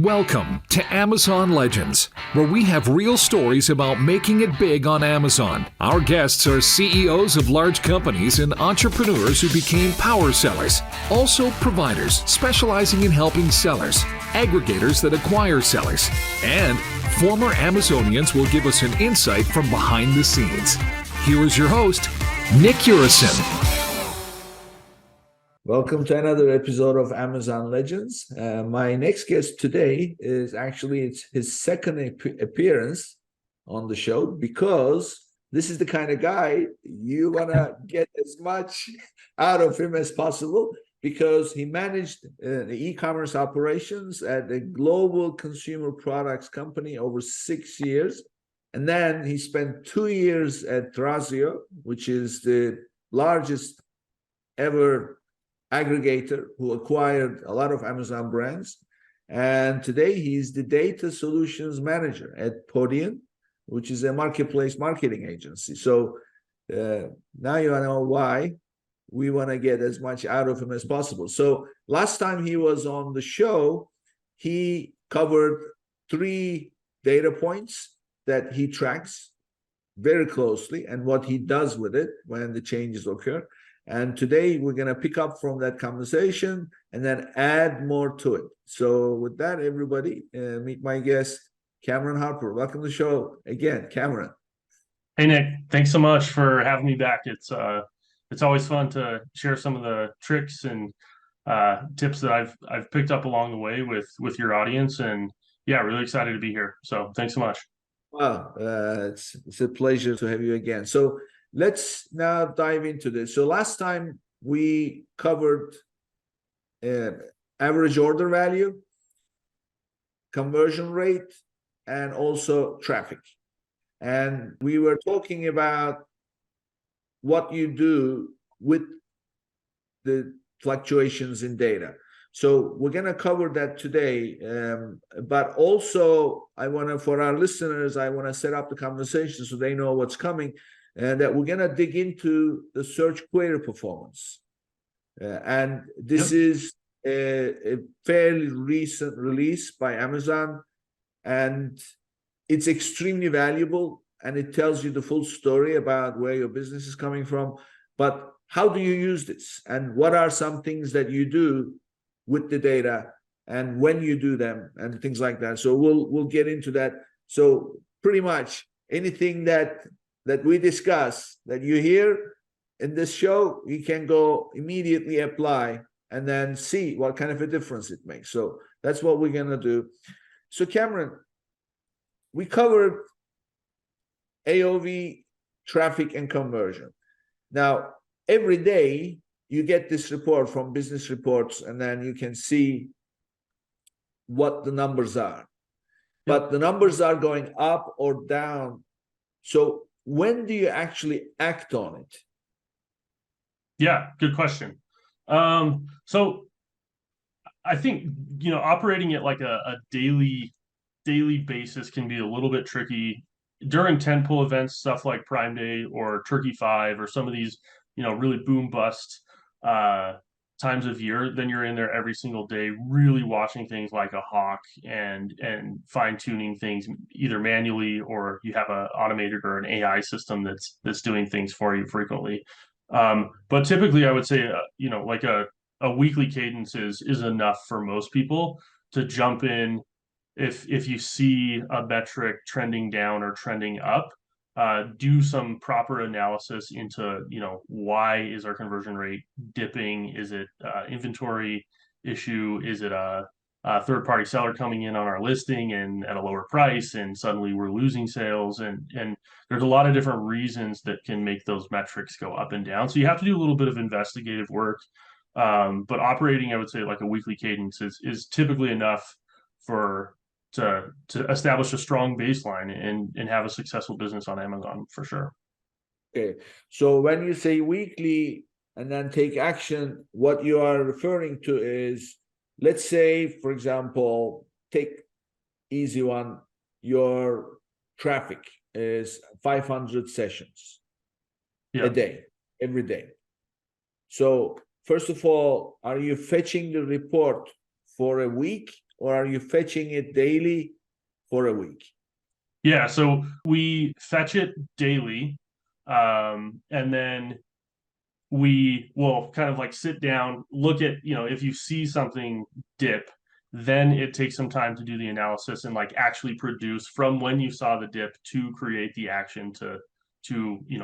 Welcome to Amazon Legends, where we have real stories about making it big on Amazon. Our guests are CEOs of large companies and entrepreneurs who became power sellers, also providers specializing in helping sellers, aggregators that acquire sellers, and former Amazonians will give us an insight from behind the scenes. Here is your host, Nick Urison. Welcome to another episode of Amazon Legends. My next guest today is actually it's his second appearance on the show, because this is the kind of guy you want to get as much out of him as possible, because he managed the e-commerce operations at a global consumer products company over 6 years. And then he spent 2 years at Thrasio, which is the largest ever aggregator who acquired a lot of Amazon brands. And today he's the data solutions manager at Podium, which is a marketplace marketing agency. So now you know why we want to get as much out of him as possible. So last time he was on the show, he covered 3 data points that he tracks very closely and what he does with it when the changes occur. And today we're going to pick up from that conversation and then add more to it. So with that, everybody, meet my guest, Kameron Harper. Welcome to the show again, Kameron. Hey, Nick. Thanks so much for having me back. It's always fun to share some of the tricks and tips that I've picked up along the way with your audience. And yeah, really excited to be here. So thanks so much. Well, it's a pleasure to have you again. So let's now dive into this. So last time we covered average order value, conversion rate, and also traffic. And we were talking about what you do with the fluctuations in data. So we're going to cover that today. But also, for our listeners, I want to set up the conversation so they know what's coming. And that we're going to dig into the search query performance. And this is a fairly recent release by Amazon, and it's extremely valuable, and it tells you the full story about where your business is coming from. But how do you use this? And what are some things that you do with the data, and when you do them, and things like that? So we'll get into that. So pretty much anything that we discuss, that you hear in this show, you can go immediately apply and then see what kind of a difference it makes. So that's what we're going to do. So Kameron, we covered AOV, traffic, and conversion. Now, every day you get this report from Business Reports, and then you can see what the numbers are. But the numbers are going up or down. So when do you actually act on it? Yeah, good question. So I think, operating at like a daily basis can be a little bit tricky during tentpole events, stuff like Prime Day or Turkey 5 or some of these, really boom bust times of year. Then you're in there every single day, really watching things like a hawk and fine tuning things either manually, or you have an automated or an AI system that's doing things for you frequently. But typically, I would say, like a weekly cadence is enough for most people to jump in if you see a metric trending down or trending up. Do some proper analysis into, why is our conversion rate dipping? Is it inventory issue? Is it a third-party seller coming in on our listing and at a lower price, and suddenly we're losing sales? And there's a lot of different reasons that can make those metrics go up and down. So you have to do a little bit of investigative work. But operating, I would say, like a weekly cadence is typically enough to establish a strong baseline and have a successful business on Amazon for sure. Okay. So when you say weekly and then take action, what you are referring to is, let's say, for example, take easy one, your traffic is 500 sessions a day, every day. So first of all, are you fetching the report for a week, or are you fetching it daily for a week? Yeah, so we fetch it daily, and then we will kind of like sit down, look at, if you see something dip, then it takes some time to do the analysis and like actually produce from when you saw the dip to create the action to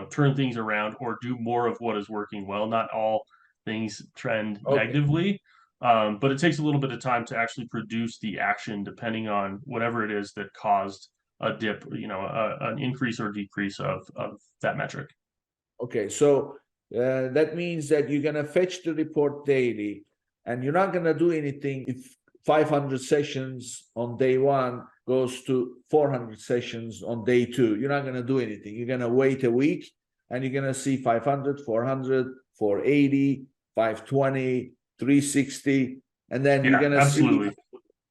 turn things around or do more of what is working well. Not all things trend negatively, but it takes a little bit of time to actually produce the action depending on whatever it is that caused a dip, an increase or decrease of that metric. Okay, so that means that you're going to fetch the report daily, and you're not going to do anything if 500 sessions on day one goes to 400 sessions on day two. You're not going to do anything. You're going to wait a week, and you're going to see 500, 400, 480, 520, 360, and then you're going to see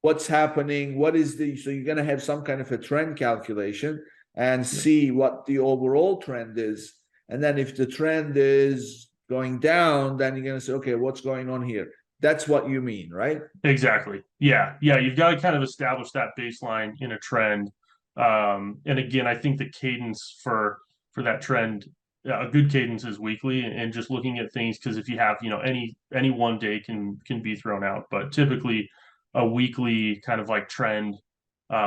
what's happening. So you're going to have some kind of a trend calculation and see what the overall trend is. And then if the trend is going down, then you're going to say, okay, what's going on here? That's what you mean, right? Exactly. Yeah. Yeah. You've got to kind of establish that baseline in a trend. And again, I think the cadence for that trend, a good cadence is weekly and just looking at things. Cause if you have, any one day can be thrown out, but typically a weekly kind of like trend,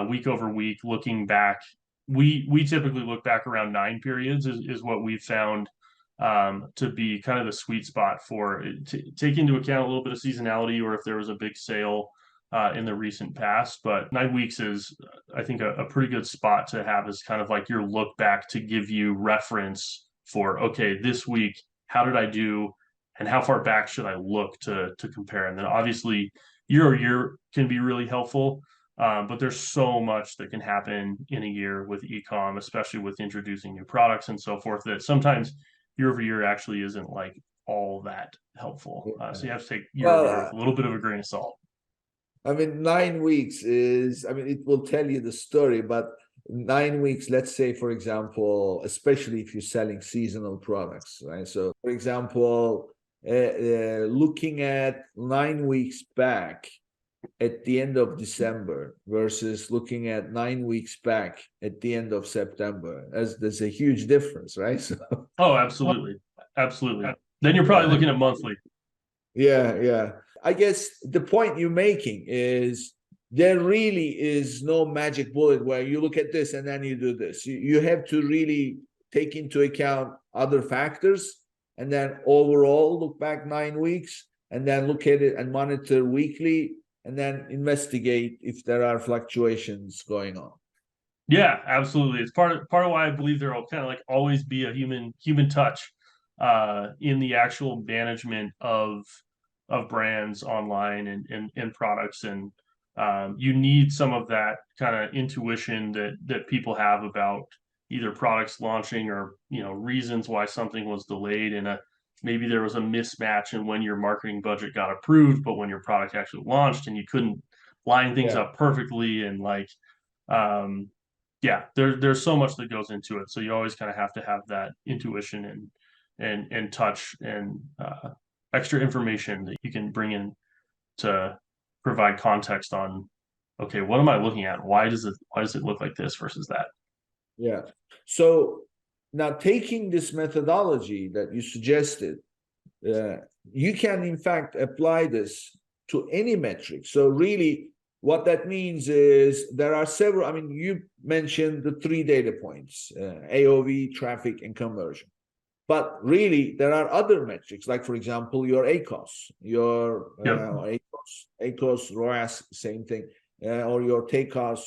week over week, looking back, we typically look back around 9 periods is what we've found to be kind of the sweet spot for take into account a little bit of seasonality or if there was a big sale in the recent past. But 9 weeks is, I think, a pretty good spot to have as kind of like your look back to give you reference for, okay, this week, how did I do? And how far back should I look to compare? And then obviously year over year can be really helpful. But there's so much that can happen in a year with e-com, especially with introducing new products and so forth, that sometimes year over year actually isn't like all that helpful. So you have to take year over year with a little bit of a grain of salt. I mean, 9 weeks it will tell you the story, but 9 weeks, let's say, for example, especially if you're selling seasonal products, right? So, for example, looking at 9 weeks back at the end of December versus looking at 9 weeks back at the end of September, there's a huge difference, right? So, absolutely. Then you're probably looking at monthly. Yeah. I guess the point you're making is there really is no magic bullet where you look at this and then you do this. You have to really take into account other factors and then overall look back 9 weeks and then look at it and monitor weekly and then investigate if there are fluctuations going on. Yeah, absolutely. It's part of why I believe there will kind of like always be a human touch in the actual management of brands online and products. And you need some of that kind of intuition that people have about either products launching or reasons why something was delayed and maybe there was a mismatch in when your marketing budget got approved, but when your product actually launched and you couldn't line things up perfectly and like there's so much that goes into it. So you always kind of have to have that intuition and touch and extra information that you can bring in to provide context on, okay, what am I looking at? Why does it look like this versus that? Yeah. So now taking this methodology that you suggested, you can in fact apply this to any metric. So really what that means is there are several, I mean, you mentioned the 3 data points, AOV, traffic, and conversion. But really, there are other metrics, like, for example, your ACOS, your ACOS, ROAS, same thing, or your TACOS.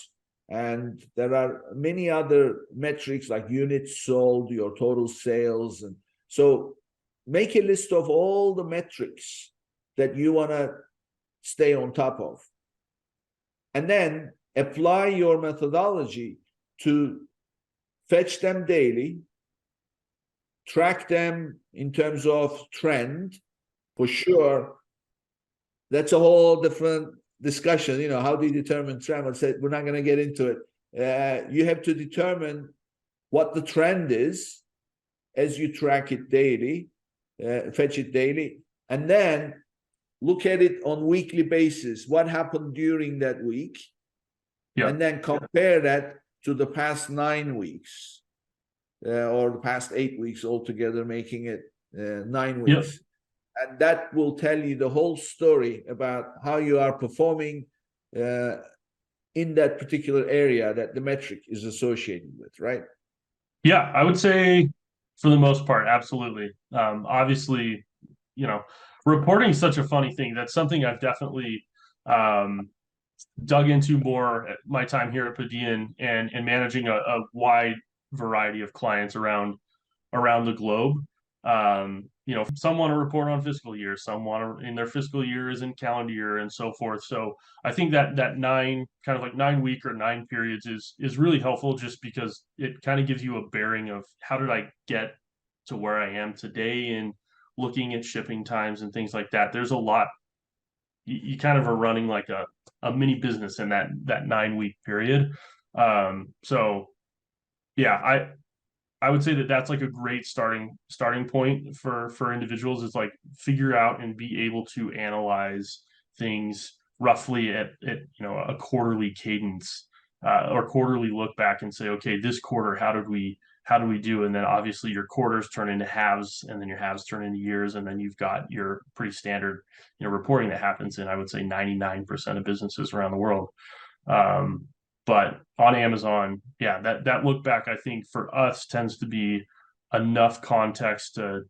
And there are many other metrics like units sold, your total sales. And so make a list of all the metrics that you want to stay on top of. And then apply your methodology to fetch them daily, track them in terms of trend, for sure. That's a whole different discussion. How do you determine trend? We're not going to get into it. You have to determine what the trend is as you track it daily, fetch it daily, and then look at it on weekly basis, what happened during that week, and then compare that to the past 9 weeks or the past 8 weeks altogether, making it 9 weeks. And that will tell you the whole story about how you are performing in that particular area that the metric is associated with, right? Yeah, I would say for the most part, absolutely. Obviously, reporting is such a funny thing. That's something I've definitely dug into more at my time here at Padian and managing a wide variety of clients around the globe. Some want to report on fiscal year, some want to in their fiscal year is in calendar year, and so forth. So I think that 9 week or 9 periods is really helpful, just because it kind of gives you a bearing of how did I get to where I am today, and looking at shipping times and things like that. There's a lot. You kind of are running like a mini business in that 9 week period. So yeah, I would say that that's like a great starting point for individuals, is like figure out and be able to analyze things roughly at a quarterly cadence, or quarterly look back and say, okay, this quarter, how do we do? And then obviously your quarters turn into halves, and then your halves turn into years, and then you've got your pretty standard reporting that happens in, I would say, 99% of businesses around the world. But on Amazon, yeah, that look back, I think for us tends to be enough context to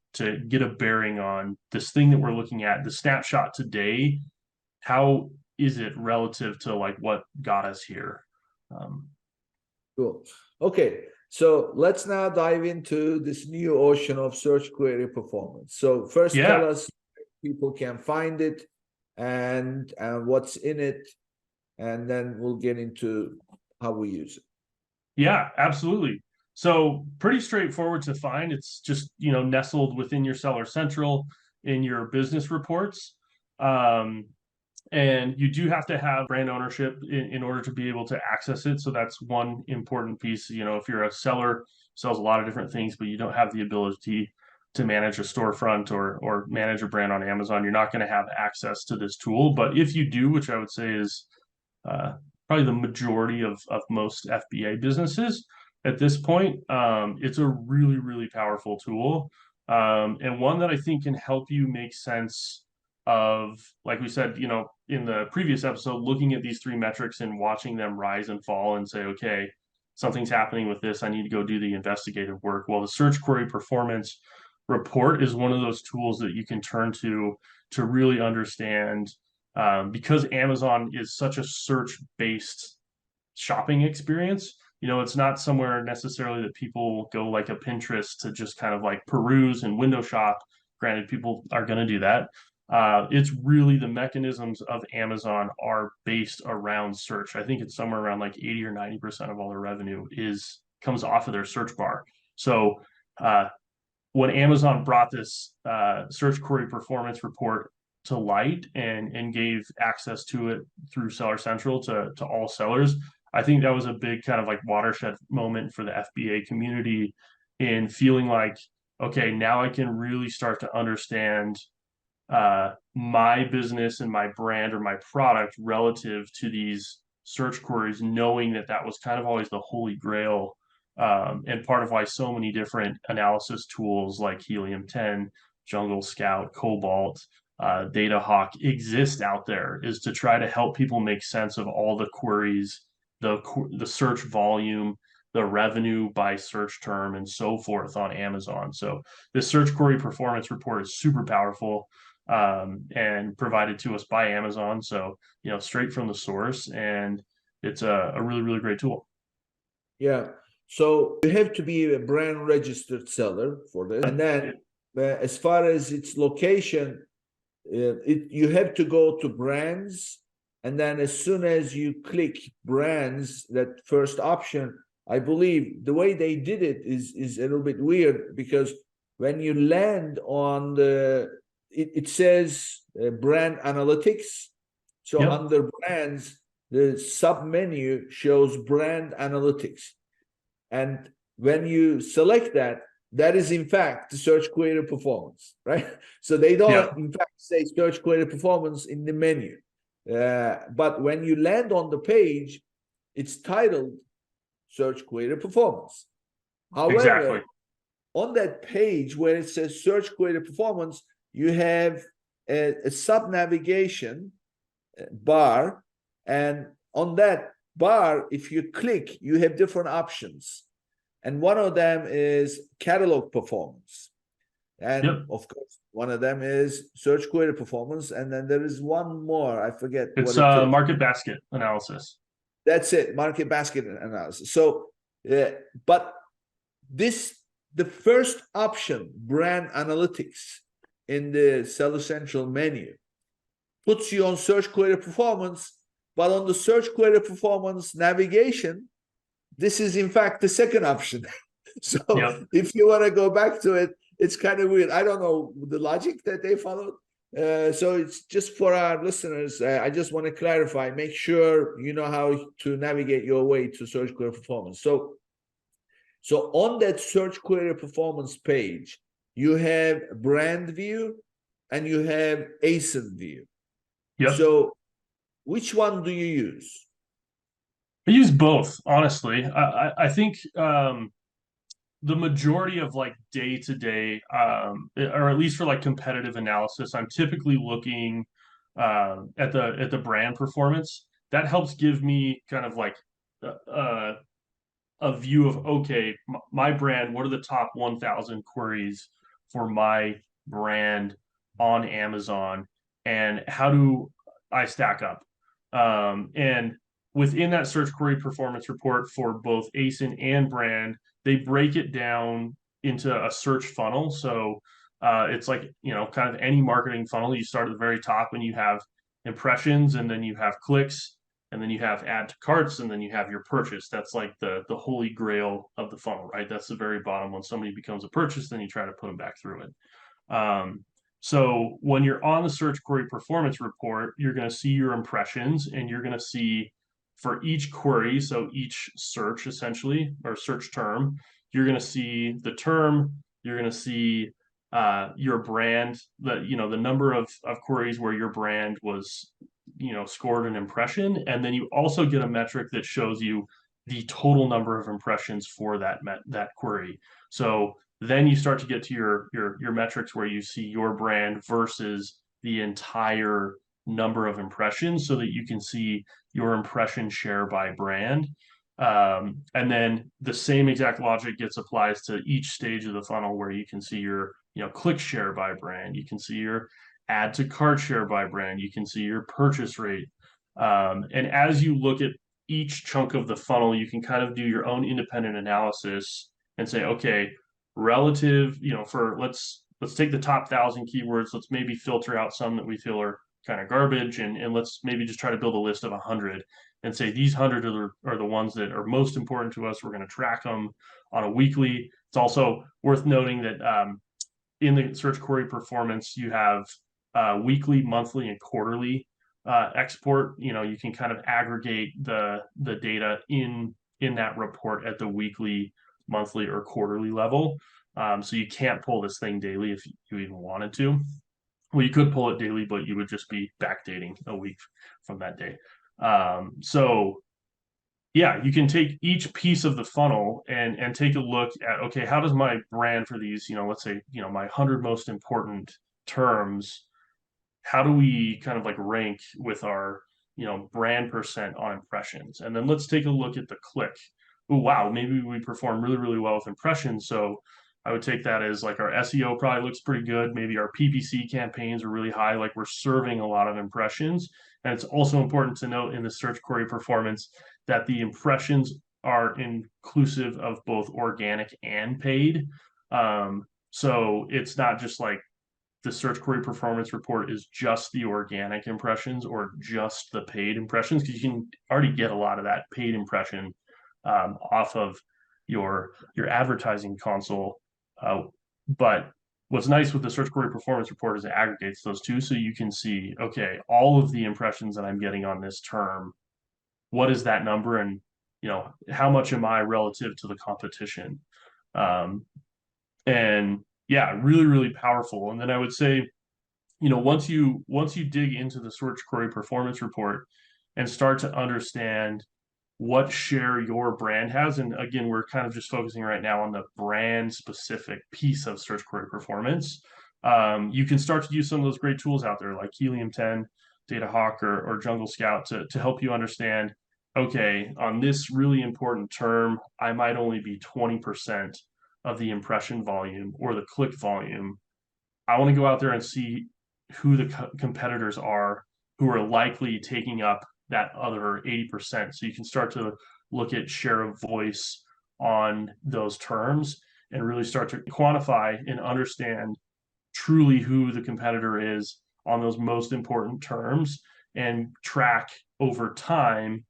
get a bearing on this thing that we're looking at, the snapshot today. How is it relative to like what got us here? Cool. Okay, so let's now dive into this new ocean of search query performance. So first, tell us people can find it and what's in it, and then we'll get into how we use it. Yeah, absolutely. So pretty straightforward to find. It's just, nestled within your Seller Central in your business reports. And you do have to have brand ownership in order to be able to access it. So that's one important piece. If you're a seller, sells a lot of different things, but you don't have the ability to manage a storefront or manage a brand on Amazon, you're not going to have access to this tool. But if you do, which I would say is probably the majority of most FBA businesses at this point, it's a really, really powerful tool, and one that I think can help you make sense of, like we said, in the previous episode, looking at these 3 metrics and watching them rise and fall and say, okay, something's happening with this. I need to go do the investigative work. Well, the search query performance report is one of those tools that you can turn to really understand, because Amazon is such a search-based shopping experience. It's not somewhere necessarily that people go like a Pinterest to just kind of like peruse and window shop. Granted, people are going to do that. It's really the mechanisms of Amazon are based around search. I think it's somewhere around like 80 or 90% of all their revenue comes off of their search bar. So when Amazon brought this search query performance report to light and gave access to it through Seller Central to all sellers, I think that was a big kind of like watershed moment for the FBA community in feeling like, okay, now I can really start to understand my business and my brand or my product relative to these search queries, knowing that was kind of always the holy grail, and part of why so many different analysis tools like Helium 10, Jungle Scout, Cobalt, DataHawk exist out there, is to try to help people make sense of all the queries, the search volume, the revenue by search term, and so forth on Amazon. So this search query performance report is super powerful, and provided to us by Amazon. So, straight from the source, and it's a really, really great tool. Yeah. So you have to be a brand registered seller for this. And then as far as its location, you have to go to brands. And then as soon as you click brands, that first option, I believe the way they did it is a little bit weird, because when you land on it says brand analytics. So under brands, the sub menu shows brand analytics. And when you select that, that is in fact the search query performance, right? So they don't in fact say search query performance in the menu. But when you land on the page, it's titled search query performance. However, Exactly. on that page where it says search query performance, you have a sub-navigation bar, and on that bar, if you click, you have different options. And one of them is catalog performance. And of course, one of them is search query performance. And then there is one more, I forget It's what it is. market basket analysis. That's it, market basket analysis. So, but the first option, brand analytics, in the Seller Central menu, puts you on search query performance, but on the search query performance navigation, this is in fact the second option. So if you want to go back to it, it's kind of weird. I don't know the logic that they followed. So it's just for our listeners. I just want to clarify, make sure you know how to navigate your way to search query performance. So on that search query performance page, you have brand view and you have ASIN view. So which one do you use? I use both, honestly. I think the majority of like day to day, or at least for like competitive analysis, I'm typically looking at the brand performance. That helps give me kind of like a view of, okay, my brand, what are the top 1,000 queries for my brand on Amazon, and how do I stack up? And within that search query performance report for both ASIN and brand, they break it down into a search funnel. So it's like, kind of any marketing funnel. You start at the very top when you have impressions, and then you have clicks, and then you have add to carts, and then you have your purchase. That's like the holy grail of the funnel, right? That's the very bottom. When somebody becomes a purchase, then you try to put them back through it. So when you're on the search query performance report, you're going to see your impressions, and you're going to see for each query, so each search essentially, or search term, you're going to see the term, you're going to see your brand, the number of queries where your brand was scored an impression, and then you also get a metric that shows you the total number of impressions for that query. So then you start to get to your metrics where you see your brand versus the entire number of impressions, so that you can see your impression share by brand. And then the same exact logic gets applies to each stage of the funnel, where you can see your click share by brand, you can see your add to cart share by brand, you can see your purchase rate. And as you look at each chunk of the funnel, you can kind of do your own independent analysis and say, okay, relative, for let's take the top 1,000 keywords, let's maybe filter out some that we feel are kind of garbage, and let's maybe just try to build a list of 100 and say these 100 are the ones that are most important to us. We're going to track them on a weekly. It's also worth noting that in the search query performance, you have weekly, monthly, and quarterly export. You can kind of aggregate the data in that report at the weekly, monthly, or quarterly level. So you can't pull this thing daily if you even wanted to. Well, you could pull it daily, but you would just be backdating a week from that day. So yeah, you can take each piece of the funnel and take a look at, okay, how does my brand for these, let's say, my 100 most important terms, how do we kind of like rank with our, brand percent on impressions? And then let's take a look at the click. Oh, wow, maybe we perform really, really well with impressions. So I would take that as like our SEO probably looks pretty good. Maybe our PPC campaigns are really high, like we're serving a lot of impressions. And it's also important to note in the search query performance that the impressions are inclusive of both organic and paid. So it's not just like the search query performance report is just the organic impressions or just the paid impressions, because you can already get a lot of that paid impression off of your advertising console. But what's nice with the search query performance report is it aggregates those two, so you can see, okay, all of the impressions that I'm getting on this term, what is that number, and how much am I relative to the competition? And yeah, really, really powerful. And then I would say, once you dig into the search query performance report and start to understand what share your brand has, and again, we're kind of just focusing right now on the brand specific piece of search query performance. You can start to use some of those great tools out there like Helium 10, DataHawk, or Jungle Scout to help you understand, okay, on this really important term, I might only be 20% of the impression volume or the click volume. I want to go out there and see who the competitors are who are likely taking up that other 80%. So you can start to look at share of voice on those terms and really start to quantify and understand truly who the competitor is on those most important terms and track over time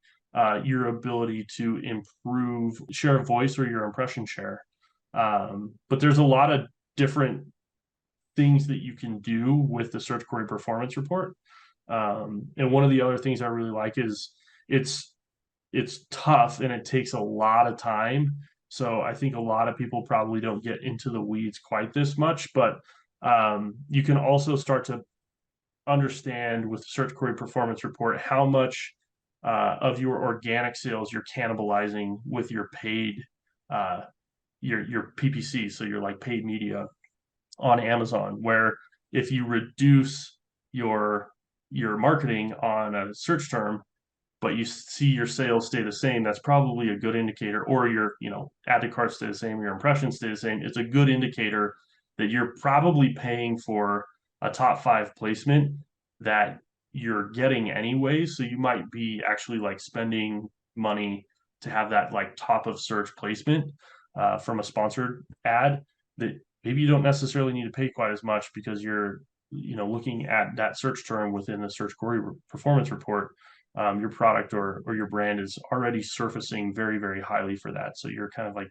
your ability to improve share of voice or your impression share. But there's a lot of different things that you can do with the search query performance report. And one of the other things I really like is it's tough and it takes a lot of time. So I think a lot of people probably don't get into the weeds quite this much, but you can also start to understand with the search query performance report how much of your organic sales you're cannibalizing with your paid your PPC, so your like paid media on Amazon, where if you reduce your marketing on a search term, but you see your sales stay the same, that's probably a good indicator, or your, add to cart stay the same, your impressions stay the same. It's a good indicator that you're probably paying for a top 5 placement that you're getting anyway. So you might be actually like spending money to have that like top of search placement from a sponsored ad that maybe you don't necessarily need to pay quite as much because you're, looking at that search term within the search query performance report. Your product or your brand is already surfacing very, very highly for that. So you're kind of like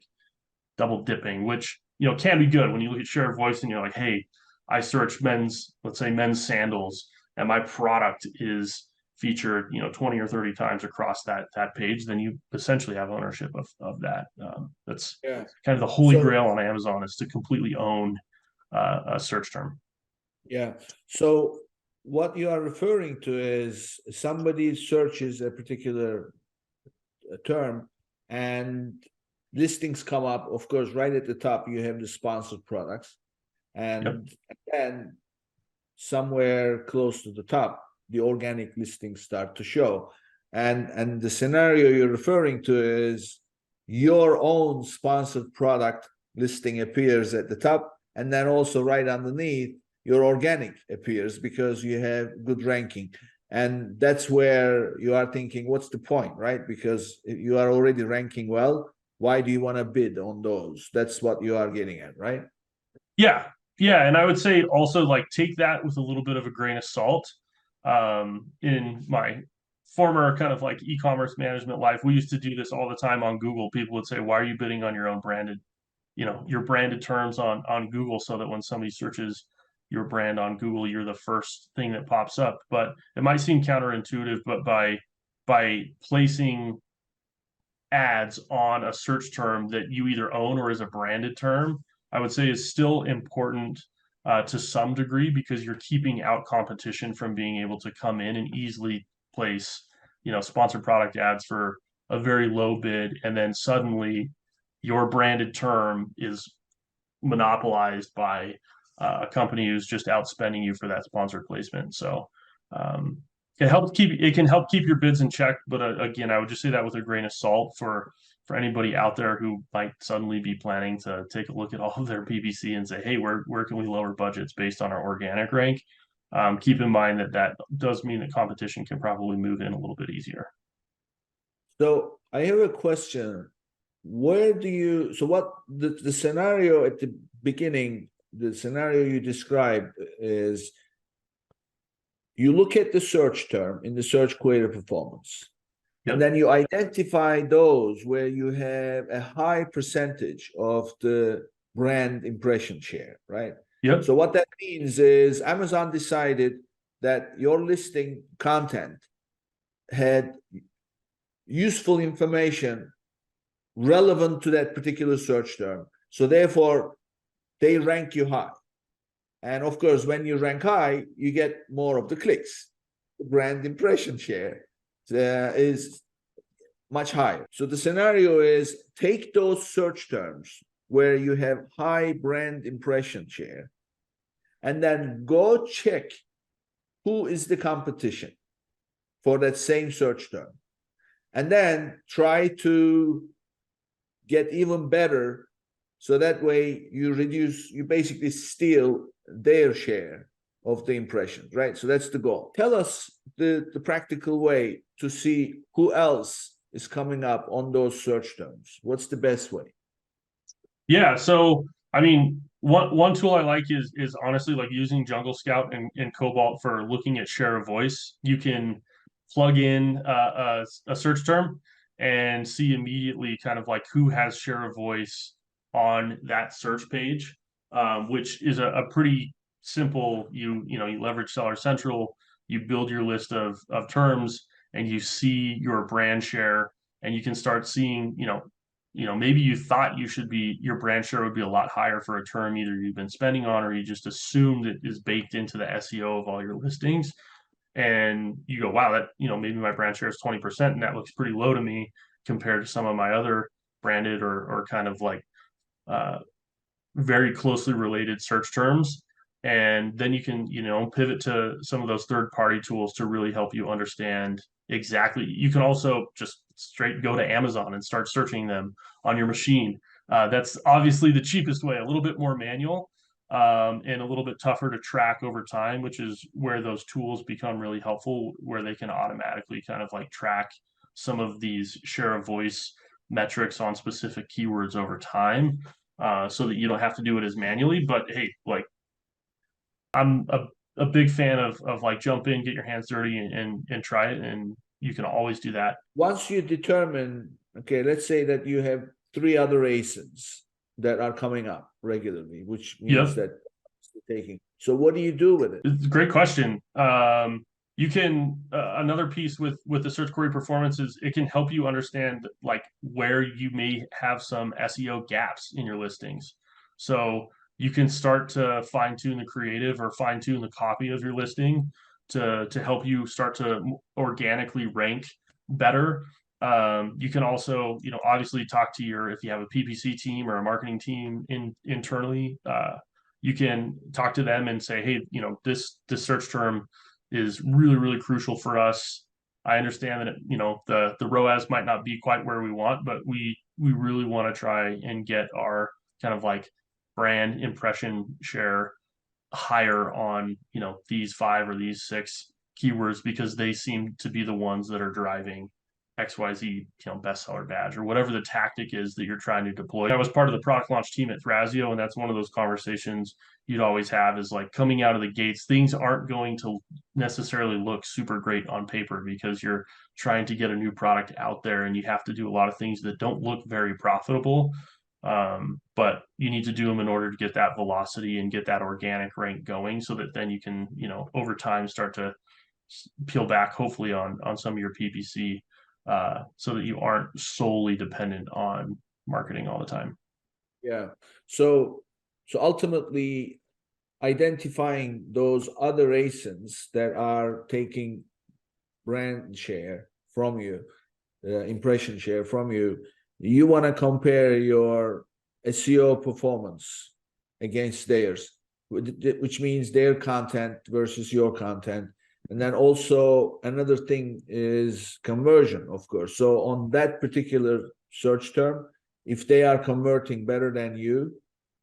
double dipping, which, can be good when you look at share of voice and you're like, hey, I search let's say men's sandals, and my product is featured, 20 or 30 times across that page, then you essentially have ownership of that. That's kind of the holy grail on Amazon, is to completely own a search term. Yeah. So what you are referring to is somebody searches a particular term and listings come up. Of course, right at the top, you have the sponsored products. And then somewhere close to the top, the organic listings start to show. And the scenario you're referring to is your own sponsored product listing appears at the top, and then also right underneath, your organic appears because you have good ranking. And that's where you are thinking, what's the point, right? Because if you are already ranking well, why do you want to bid on those? That's what you are getting at, right? Yeah. And I would say also like take that with a little bit of a grain of salt. In my former kind of like e-commerce management life, we used to do this all the time on Google. People would say, why are you bidding on your own branded, your branded terms on Google, so that when somebody searches your brand on Google, you're the first thing that pops up. But it might seem counterintuitive, but by placing ads on a search term that you either own or is a branded term, I would say is still important to some degree, because you're keeping out competition from being able to come in and easily place, sponsored product ads for a very low bid, and then suddenly your branded term is monopolized by a company who's just outspending you for that sponsored placement. So it can help keep your bids in check. But again, I would just say that with a grain of salt for anybody out there who might suddenly be planning to take a look at all of their PPC and say, hey, where can we lower budgets based on our organic rank? Keep in mind that does mean that competition can probably move in a little bit easier. So I have a question. What the scenario at the beginning, the scenario you described is you look at the search term in the search query performance, and then you identify those where you have a high percentage of the brand impression share, right? Yep. So what that means is Amazon decided that your listing content had useful information relevant to that particular search term. So therefore, they rank you high. And of course, when you rank high, you get more of the clicks. The brand impression share is much higher. So the scenario is take those search terms where you have high brand impression share, and then go check who is the competition for that same search term. And then try to get even better, so that way you basically steal their share of the impressions, right? So that's the goal. Tell us the practical way to see who else is coming up on those search terms. What's the best way? Yeah, so I mean, one tool I like is honestly like using Jungle Scout and Cobalt for looking at share of voice. You can plug in a search term and see immediately kind of like who has share of voice on that search page, which is a pretty simple. You leverage Seller Central, you build your list of terms, and you see your brand share, and you can start seeing maybe you thought your brand share would be a lot higher for a term either you've been spending on, or you just assumed it is baked into the SEO of all your listings. And you go, wow, that, maybe my brand share is 20%, and that looks pretty low to me compared to some of my other branded or kind of like very closely related search terms. And then you can, pivot to some of those third-party tools to really help you understand exactly. You can also just straight go to Amazon and start searching them on your machine. That's obviously the cheapest way, a little bit more manual, and a little bit tougher to track over time, which is where those tools become really helpful, where they can automatically kind of like track some of these share of voice metrics on specific keywords over time, so that you don't have to do it as manually. But hey, like I'm a big fan of like jump in, get your hands dirty, and try it, and you can always do that. Once you determine, okay, let's say that you have 3 other ASINs that are coming up regularly, which means that taking. So what do you do with it? It's a great question. You can another piece with the search query performance is it can help you understand like where you may have some SEO gaps in your listings. So you can start to fine tune the creative or fine tune the copy of your listing to help you start to organically rank better. You can also, obviously talk to if you have a PPC team or a marketing team internally, you can talk to them and say, hey, this search term is really, really crucial for us. I understand that the ROAS might not be quite where we want, but we really want to try and get our kind of like brand impression share higher on these 5 or these 6 keywords, because they seem to be the ones that are driving XYZ bestseller badge or whatever the tactic is that you're trying to deploy. I was part of the product launch team at Thrasio, and that's one of those conversations you'd always have is like coming out of the gates, things aren't going to necessarily look super great on paper because you're trying to get a new product out there and you have to do a lot of things that don't look very profitable. But you need to do them in order to get that velocity and get that organic rank going, so that then you can, over time start to peel back hopefully on some of your PPC, so that you aren't solely dependent on marketing all the time. Yeah. So ultimately identifying those other ASINs that are taking brand share from you, impression share from you, you want to compare your SEO performance against theirs, which means their content versus your content. And then also another thing is conversion, of course. So on that particular search term, if they are converting better than you,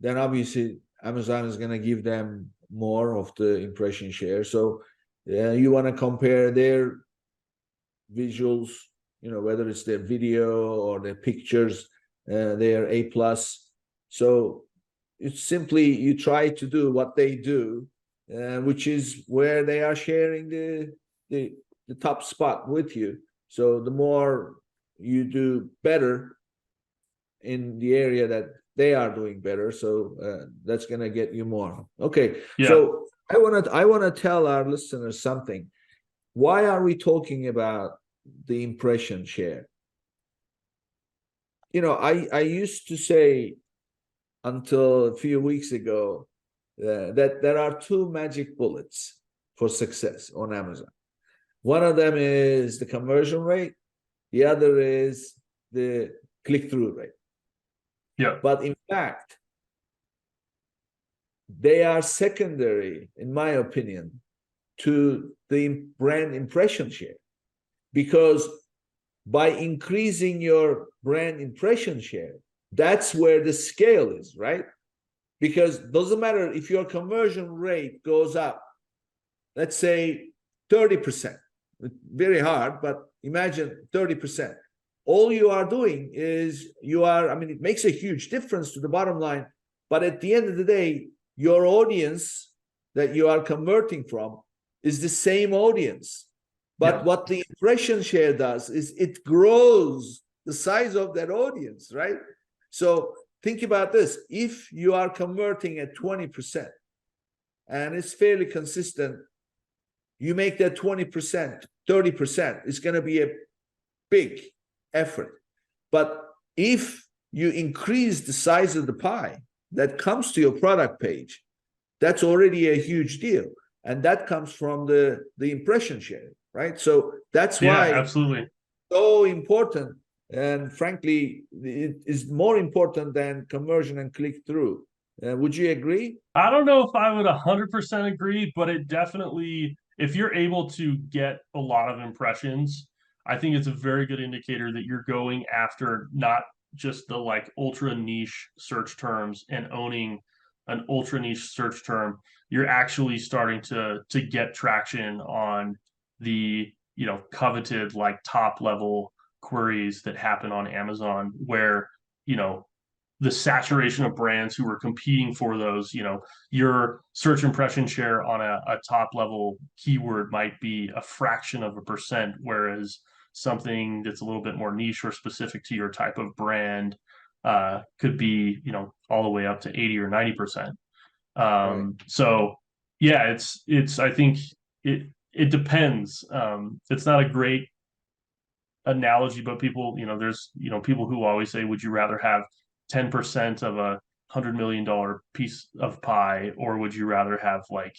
then obviously Amazon is going to give them more of the impression share. So you want to compare their visuals, whether it's their video or their pictures, their A+. So it's simply you try to do what they do, which is where they are sharing the top spot with you. So the more you do better in the area that they are doing better, so that's going to get you more. Okay. Yeah. So I want to tell our listeners something. Why are we talking about the impression share? I used to say until a few weeks ago that there are two magic bullets for success on Amazon. One of them is the conversion rate. The other is the click-through rate. Yeah. But in fact, they are secondary, in my opinion, to the brand impression share. Because by increasing your brand impression share, that's where the scale is, right? Because it doesn't matter if your conversion rate goes up, let's say 30%. Very hard, but imagine 30%. All you are doing is it makes a huge difference to the bottom line, but at the end of the day, your audience that you are converting from is the same audience. But what the impression share does is it grows the size of that audience, right? So think about this. If you are converting at 20% and it's fairly consistent, you make that 20%, 30%. It's going to be a big effort. But if you increase the size of the pie that comes to your product page, that's already a huge deal. And that comes from the impression share, right? So that's why absolutely. It's so important. And frankly, it is more important than conversion and click-through. Would you agree? I don't know if I would 100% agree, but it definitely, if you're able to get a lot of impressions, I think it's a very good indicator that you're going after not just the like ultra niche search terms and owning an ultra niche search term. You're actually starting to get traction on the, you know, coveted like top level queries that happen on Amazon, where, you know, the saturation of brands who are competing for those, you know, your search impression share on a top level keyword might be a fraction of a percent, whereas something that's a little bit more niche or specific to your type of brand could be, you know, all the way up to 80 or 90%. Right. So yeah, it's I think it depends. It's not a great analogy, but people, you know, there's, you know, people who always say, would you rather have 10% of $100 million piece of pie, or would you rather have like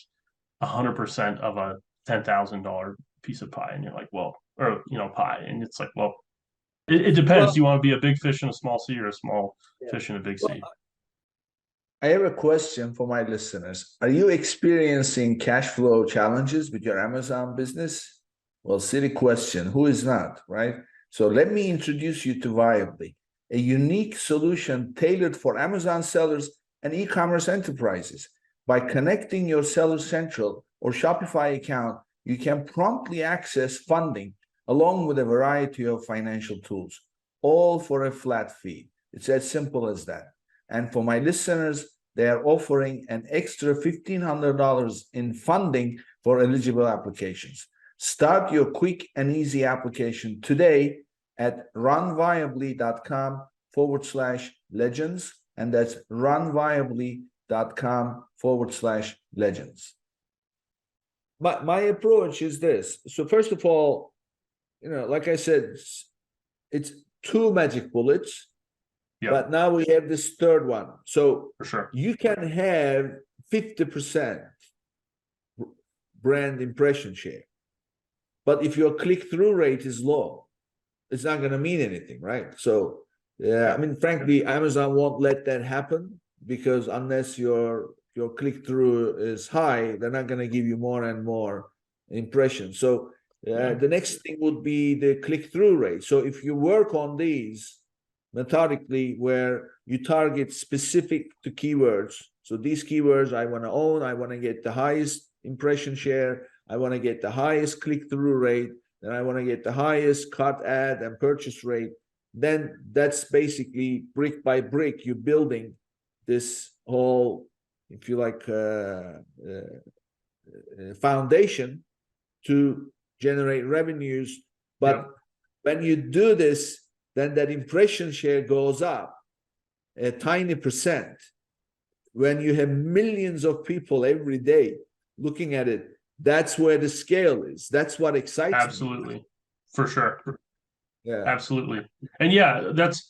100% of a $10,000 piece of pie? And you're like, well, or, you know, pie. And it's like, well, it depends. Well, Do you want to be a big fish in a small sea, or a small yeah. fish in a big Well, sea? I have a question for my listeners. Are you experiencing cash flow challenges with your Amazon business? Well, silly question. Who is not, right? So let me introduce you to Viably, a unique solution tailored for Amazon sellers and e-commerce enterprises. By connecting your Seller Central or Shopify account, you can promptly access funding along with a variety of financial tools, all for a flat fee. It's as simple as that. And for my listeners, they are offering an extra $1,500 in funding for eligible applications. Start your quick and easy application today at runviably.com/legends. And that's runviably.com/legends. My approach is this. So first of all, you know, like I said, it's two magic bullets. Yeah, But now we have this third one. So for sure. you can have 50% brand impression share. But if your click-through rate is low, it's not going to mean anything, right? So, I mean, frankly, Amazon won't let that happen, because unless your click-through is high, they're not going to give you more and more impressions. So the next thing would be the click-through rate. So if you work on these methodically, where you target specific to keywords. So these keywords I want to own, I want to get the highest impression share, I want to get the highest click-through rate, then I want to get the highest cut ad and purchase rate. Then that's basically brick by brick, you're building this whole, if you like, foundation to generate revenues. But when you do this, then that impression share goes up a tiny percent. When you have millions of people every day looking at it, that's where the scale is. That's what excites me. Absolutely. For sure. Yeah. Absolutely. And yeah, that's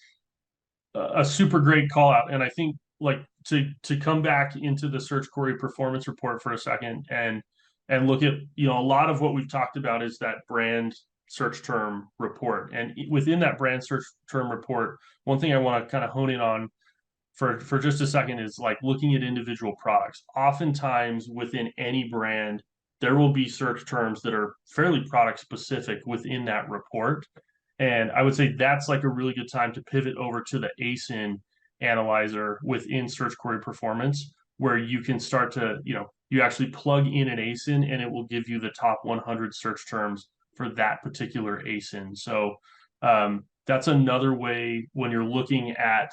a super great call out. And I think like to come back into the search query performance report for a second and look at, you know, a lot of what we've talked about is that brand search term report. And within that brand search term report, one thing I want to kind of hone in on for just a second is like looking at individual products. Oftentimes within any brand, there will be search terms that are fairly product specific within that report. And I would say that's like a really good time to pivot over to the ASIN analyzer within search query performance, where you can start to, you know, you actually plug in an ASIN and it will give you the top 100 search terms for that particular ASIN. So that's another way when you're looking at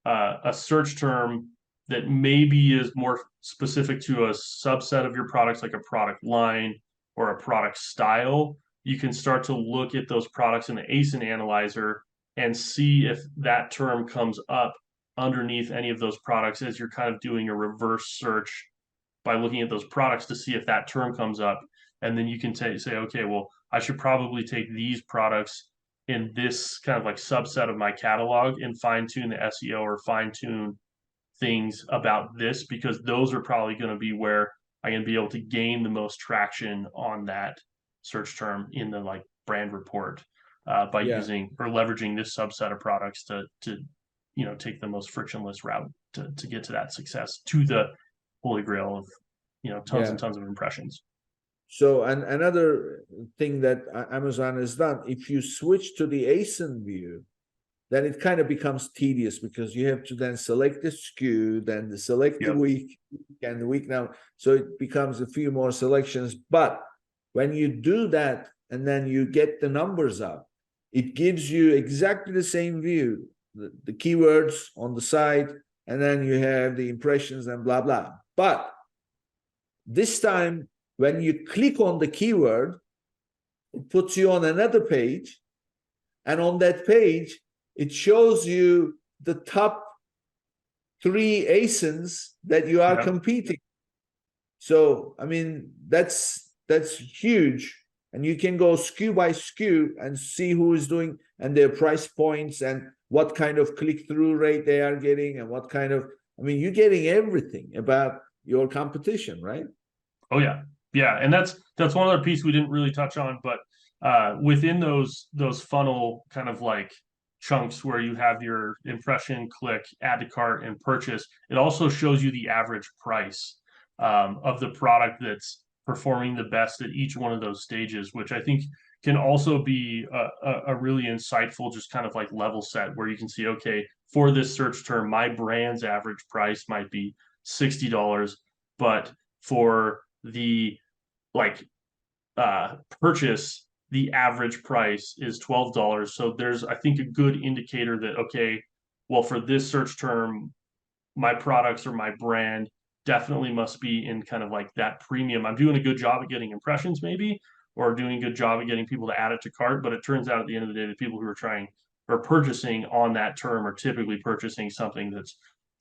a search term that maybe is more specific to a subset of your products, like a product line or a product style. You can start to look at those products in the ASIN analyzer and see if that term comes up underneath any of those products as you're kind of doing a reverse search by looking at those products to see if that term comes up. And then you can say, okay, well, I should probably take these products in this kind of like subset of my catalog and fine tune the SEO or fine tune things about this, because those are probably going to be where I'm going to be able to gain the most traction on that search term in the like brand report by using or leveraging this subset of products to you know, take the most frictionless route to get to that success, to the holy grail of, you know, tons and tons of impressions. So, and another thing that Amazon has done, if you switch to the ASIN view, then it kind of becomes tedious because you have to then select the SKU, then select the week and the week now. So it becomes a few more selections. But when you do that and then you get the numbers up, it gives you exactly the same view, the keywords on the side, and then you have the impressions and blah, blah. But this time, when you click on the keyword, it puts you on another page. And on that page, it shows you the top 3 ASINs that you are competing. So, I mean, that's huge. And you can go SKU by SKU and see who is doing and their price points and what kind of click-through rate they are getting and what kind of, I mean, you're getting everything about your competition, right? Oh, yeah. Yeah, and that's one other piece we didn't really touch on, but within those funnel kind of like chunks where you have your impression, click, add to cart, and purchase, it also shows you the average price of the product that's performing the best at each one of those stages, which I think can also be a really insightful, just kind of like level set where you can see, okay, for this search term, my brand's average price might be $60, but for the like purchase, the average price is $12. So there's, I think, a good indicator that, okay, well, for this search term, my products or my brand definitely must be in kind of like that premium. I'm doing a good job at getting impressions, maybe, or doing a good job at getting people to add it to cart. But it turns out at the end of the day, the people who are trying or purchasing on that term are typically purchasing something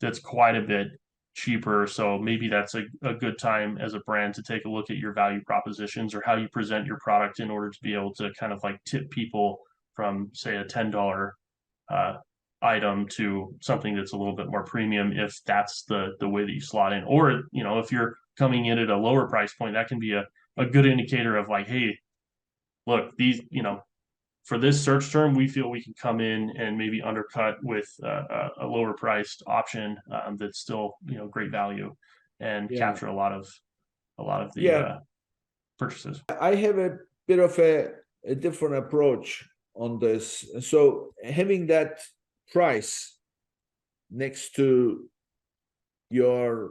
that's quite a bit cheaper. So maybe that's a good time as a brand to take a look at your value propositions or how you present your product in order to be able to kind of like tip people from, say, a $10 item to something that's a little bit more premium, if that's the way that you slot in. Or, you know, if you're coming in at a lower price point, that can be a good indicator of like, hey, look, these, you know, for this search term, we feel we can come in and maybe undercut with a lower priced option that's still, you know, great value and capture a lot of the purchases. I have a bit of a different approach on this. So having that price next to your,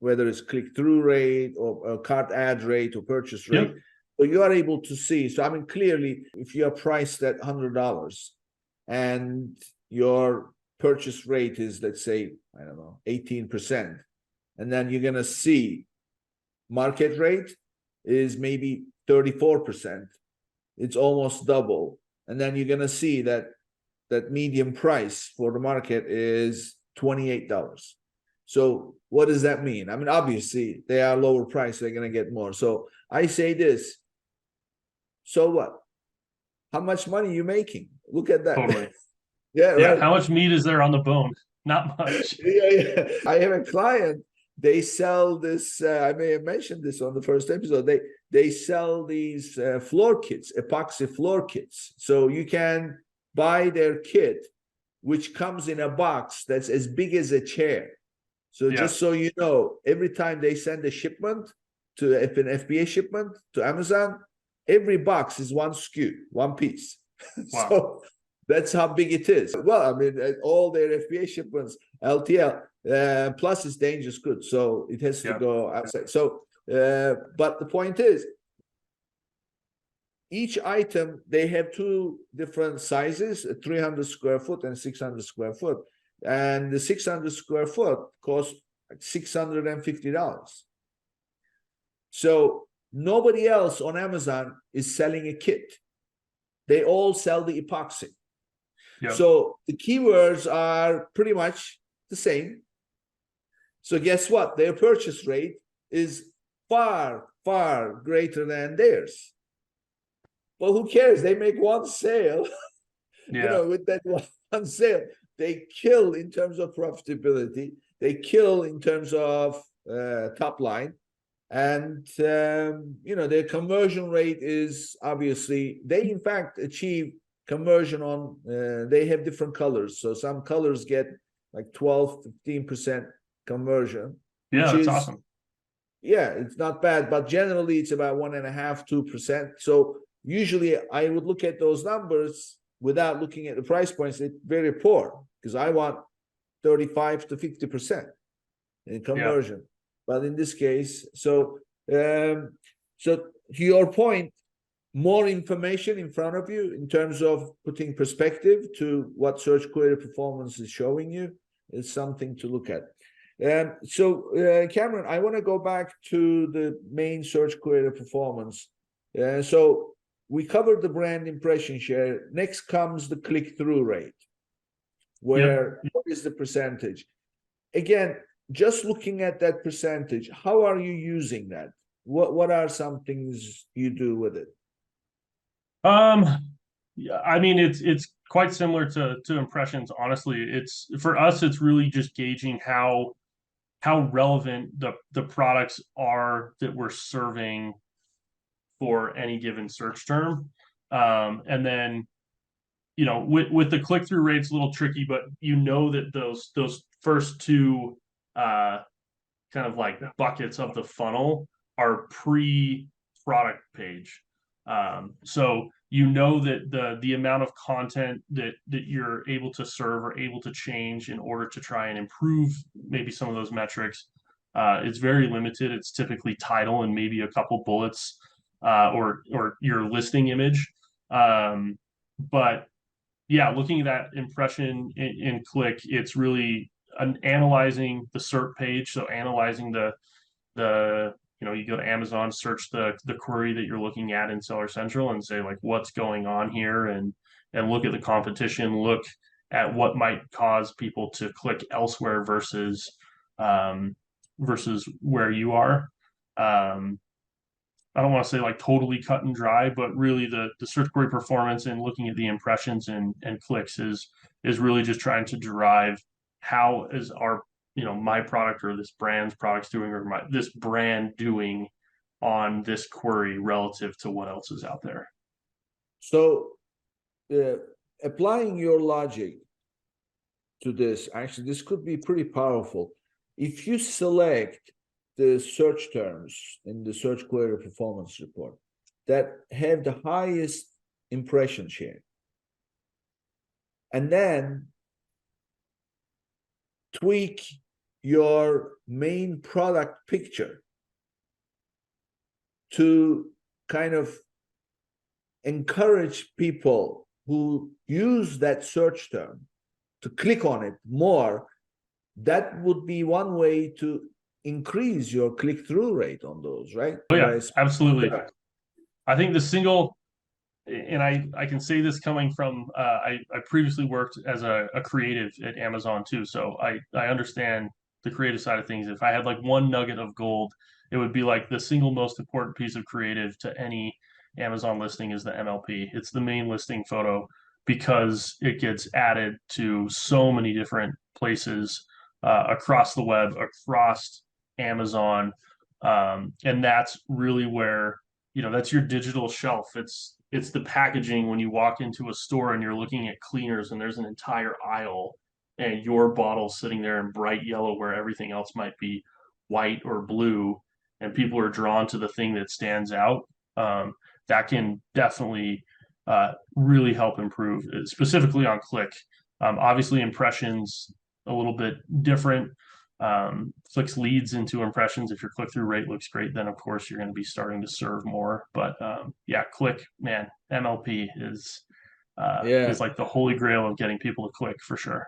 whether it's click-through rate or cart ad rate or purchase rate, so you are able to see. So I mean, clearly, if you are priced at $100 and your purchase rate is, let's say, I don't know, 18%, and then you're gonna see market rate is maybe 34%. It's almost double. And then you're gonna see that median price for the market is $28. So what does that mean? I mean, obviously they are lower price, they're gonna get more. So I say this, so what? How much money are you making? Look at that. Totally. Yeah, right. How much meat is there on the bone? Not much. Yeah. I have a client. They sell this. I may have mentioned this on the first episode. They sell these floor kits, epoxy floor kits. So you can buy their kit, which comes in a box that's as big as a chair. So Yeah. just so you know, every time they send a shipment to an FBA shipment to Amazon, every box is one SKU, one piece. Wow. So that's how big it is. Well, I mean, all their FBA shipments, LTL, plus it's dangerous goods, so it has to go outside. So, but the point is, each item, they have two different sizes, 300 square foot and 600 square foot. And the 600 square foot costs $650. So nobody else on Amazon is selling a kit. They all sell the epoxy. Yep. So the keywords are pretty much the same. So guess what? Their purchase rate is far, far greater than theirs. Well, who cares? They make one sale. Yeah. With that one sale, they kill in terms of profitability. They kill in terms of top line. And, their conversion rate is obviously, they in fact achieve conversion on, they have different colors. So some colors get like 12, 15% conversion. Yeah, which that's is awesome. Yeah, it's not bad, but generally it's about 1.5, 2%. So usually I would look at those numbers without looking at the price points. It's very poor because I want 35 to 50% in conversion. Yeah. But in this case, so to your point, more information in front of you in terms of putting perspective to what search query performance is showing you is something to look at. Kameron, I want to go back to the main search query performance. So we covered the brand impression share. Next comes the click-through rate, where what is the percentage? Again, just looking at that percentage, how are you using that? What are some things you do with it? Yeah, I mean, it's quite similar to impressions. Honestly, it's for us, it's really just gauging how relevant the products are that we're serving for any given search term. And then, with the click-through rates, a little tricky, but that those first two kind of like buckets of the funnel are pre-product page. So that the amount of content that you're able to serve or able to change in order to try and improve maybe some of those metrics, it's very limited. It's typically title and maybe a couple bullets, or your listing image. But yeah, looking at that impression in click, it's really analyzing the SERP page. So analyzing the you go to Amazon, search the query that you're looking at in Seller Central and say like, what's going on here, and look at the competition, look at what might cause people to click elsewhere versus where you are. I don't want to say like totally cut and dry, but really the search query performance and looking at the impressions and clicks is really just trying to derive how is our my product or this brand's products doing, or this brand doing on this query relative to what else is out there. So applying your logic to this, actually, this could be pretty powerful. If you select the search terms in the search query performance report that have the highest impression share, and then tweak your main product picture to kind of encourage people who use that search term to click on it more, that would be one way to increase your click-through rate on those, right? Oh, yeah, absolutely. I think the single, and I can say this coming from, I previously worked as a creative at Amazon too. So I understand the creative side of things. If I had like one nugget of gold, it would be like the single most important piece of creative to any Amazon listing is the MLP. It's the main listing photo. because it gets added to so many different places across the web, across Amazon. And that's really where, that's your digital shelf. It's the packaging when you walk into a store and you're looking at cleaners and there's an entire aisle and your bottle sitting there in bright yellow where everything else might be white or blue, and people are drawn to the thing that stands out. That can definitely really help improve, specifically on click. Obviously, impressions a little bit different. Clicks leads into impressions. If your click through rate looks great, then of course you're going to be starting to serve more. But yeah, click, man, MLP is like the holy grail of getting people to click for sure.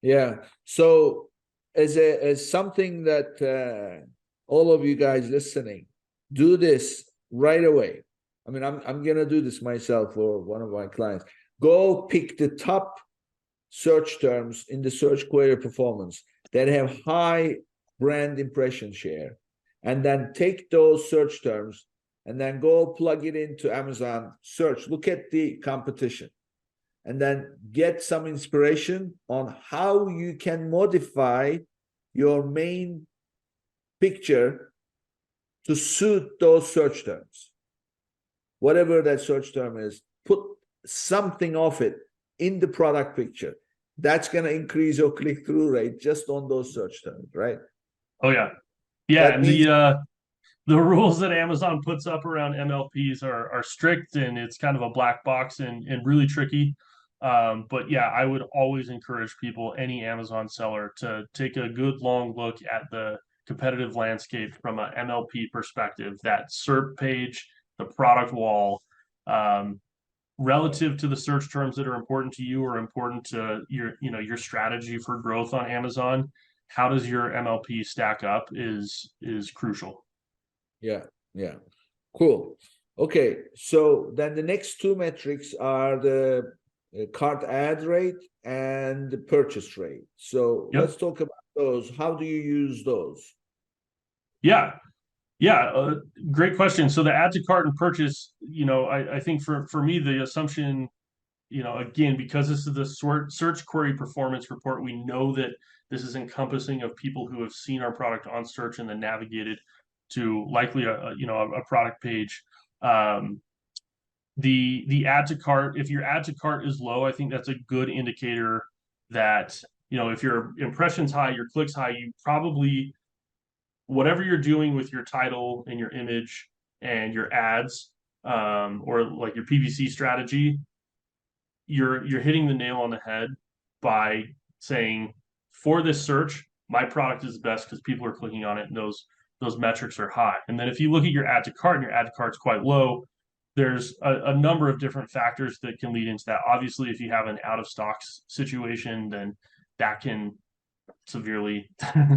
Yeah. So as something that all of you guys listening, do this right away. I mean, I'm gonna do this myself for one of my clients. Go pick the top search terms in the search query performance that have high brand impression share, and then take those search terms and then go plug it into Amazon search. Look at the competition, and then get some inspiration on how you can modify your main picture to suit those search terms. Whatever that search term is, put something of it in the product picture. That's going to increase your click-through rate just on those search terms, right? Oh yeah. Yeah, That and means the rules that Amazon puts up around MLPs are strict, and it's kind of a black box and really tricky. But yeah, I would always encourage people, any Amazon seller, to take a good long look at the competitive landscape from an MLP perspective, that SERP page, the product wall, relative to the search terms that are important to you or important to your strategy for growth on Amazon. How does your MLP stack up is crucial. yeah, cool. Okay, so then the next two metrics are the cart add rate and the purchase rate. So let's talk about those. How do you use those? Yeah, great question. So the add to cart and purchase, I think for me, the assumption, again, because this is the search query performance report, we know that this is encompassing of people who have seen our product on search and then navigated to likely a product page. The add to cart, if your add to cart is low, I think that's a good indicator that, if your impressions high, your clicks high, you probably, whatever you're doing with your title and your image and your ads, or like your PPC strategy, you're hitting the nail on the head by saying, for this search, my product is the best because people are clicking on it and those metrics are high. And then if you look at your add to cart and your add to cart's quite low, there's a number of different factors that can lead into that. Obviously, if you have an out of stocks situation, then that can severely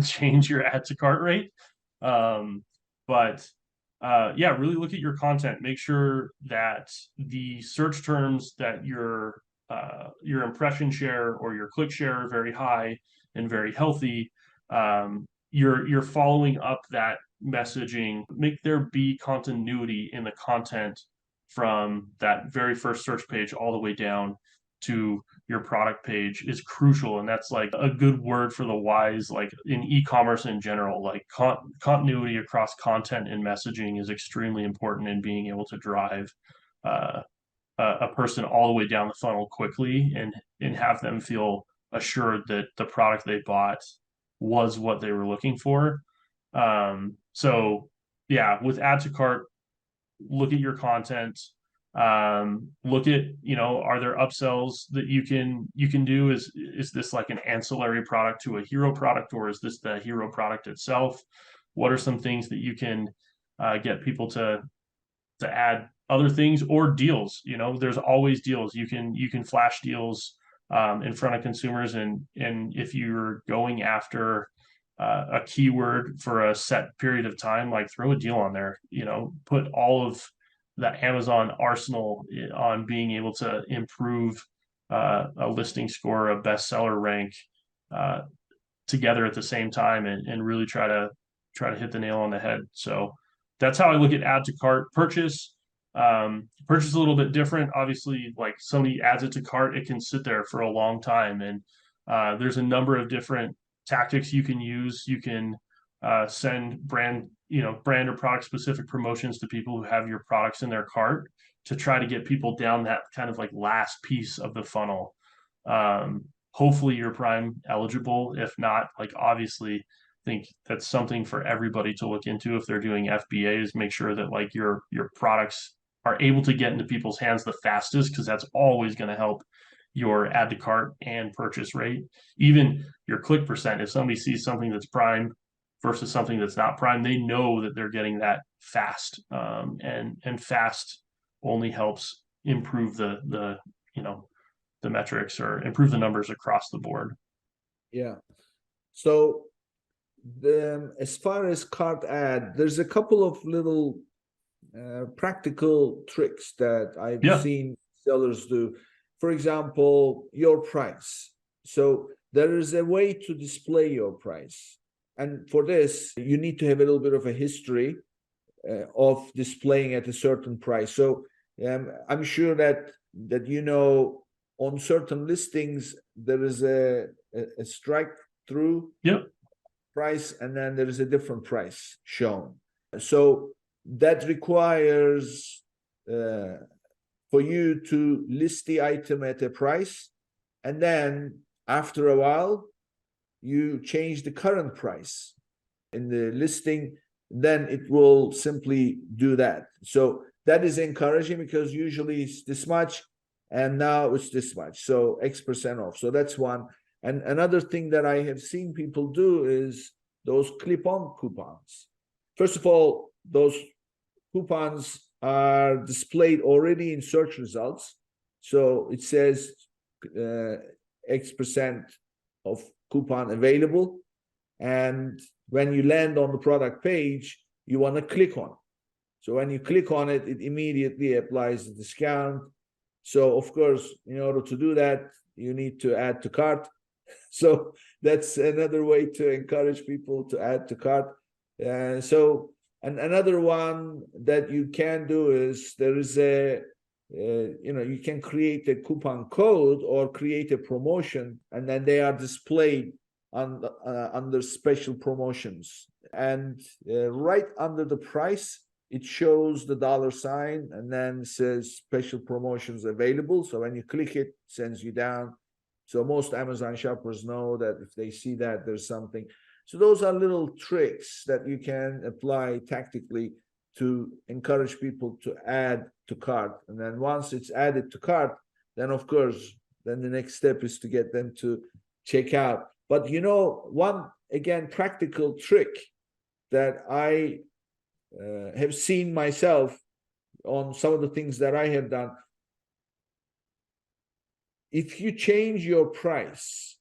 change your add to cart rate. But really look at your content. Make sure that the search terms that your impression share or your click share are very high and very healthy. You're following up that messaging. Make there be continuity in the content from that very first search page all the way down to your product page is crucial. And that's like a good word for the wise, like in e-commerce in general, like continuity across content and messaging is extremely important in being able to drive a person all the way down the funnel quickly and have them feel assured that the product they bought was what they were looking for. So yeah, with add to cart, look at your content. Look at, are there upsells that you can do? Is this like an ancillary product to a hero product, or is this the hero product itself? What are some things that you can get people to add other things, or deals? There's always deals. You can flash deals in front of consumers, and if you're going after a keyword for a set period of time, like throw a deal on there. Put all of the Amazon arsenal on being able to improve a listing score, a bestseller rank together at the same time, and really try to hit the nail on the head. So that's how I look at add to cart. Purchase, Purchase a little bit different. Obviously, like somebody adds it to cart, it can sit there for a long time. And there's a number of different tactics you can use. You can send brand or product specific promotions to people who have your products in their cart to try to get people down that kind of like last piece of the funnel. Hopefully you're Prime eligible. If not, like obviously I think that's something for everybody to look into if they're doing FBAs. Make sure that like your products are able to get into people's hands the fastest, because that's always going to help your add to cart and purchase rate. Even your click percent, if somebody sees something that's Prime versus something that's not Prime, they know that they're getting that fast, and fast only helps improve the the metrics or improve the numbers across the board. Yeah. So as far as cart ad, there's a couple of little practical tricks that I've seen sellers do. For example, your price. So there is a way to display your price. And for this, you need to have a little bit of a history of displaying at a certain price. So I'm sure that on certain listings, there is a strike through price, and then there is a different price shown. So that requires for you to list the item at a price, and then after a while, you change the current price in the listing, then it will simply do that. So that is encouraging, because usually it's this much, and now it's this much, so X% off. So that's one. And another thing that I have seen people do is those clip-on coupons. First of all, those coupons are displayed already in search results. So it says X% of coupon available. And when you land on the product page, you want to click on it. So when you click on it, it immediately applies the discount. So of course, in order to do that, you need to add to cart. So that's another way to encourage people to add to cart. And another one that you can do is there is you can create a coupon code or create a promotion, and then they are displayed under special promotions. And right under the price, it shows the $sign, and then says special promotions available. So when you click it, it sends you down. So most Amazon shoppers know that if they see that, there's something. So those are little tricks that you can apply tactically to encourage people to add to cart. And then once it's added to cart, then of course, then the next step is to get them to check out. But one, again, practical trick that I have seen myself on some of the things that I have done. If you change your price,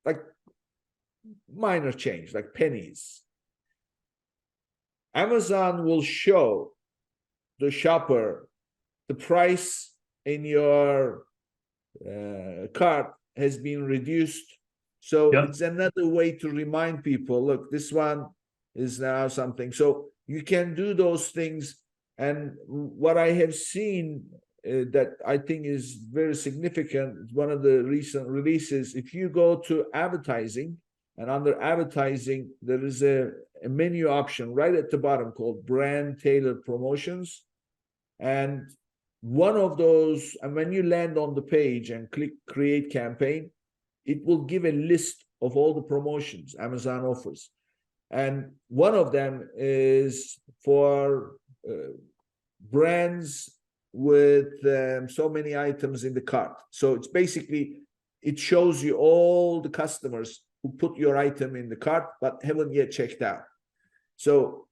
like minor change, like pennies, Amazon will show the shopper the price in your cart has been reduced. So it's another way to remind people, look, this one is now something. So you can do those things. And what I have seen that I think is very significant, one of the recent releases, if you go to advertising, and under advertising, there is a menu option right at the bottom called brand tailored promotions. And one of those, and when you land on the page and click create campaign, it will give a list of all the promotions Amazon offers. And one of them is for brands with so many items in the cart. So it's basically, it shows you all the customers who put your item in the cart but haven't yet checked out. So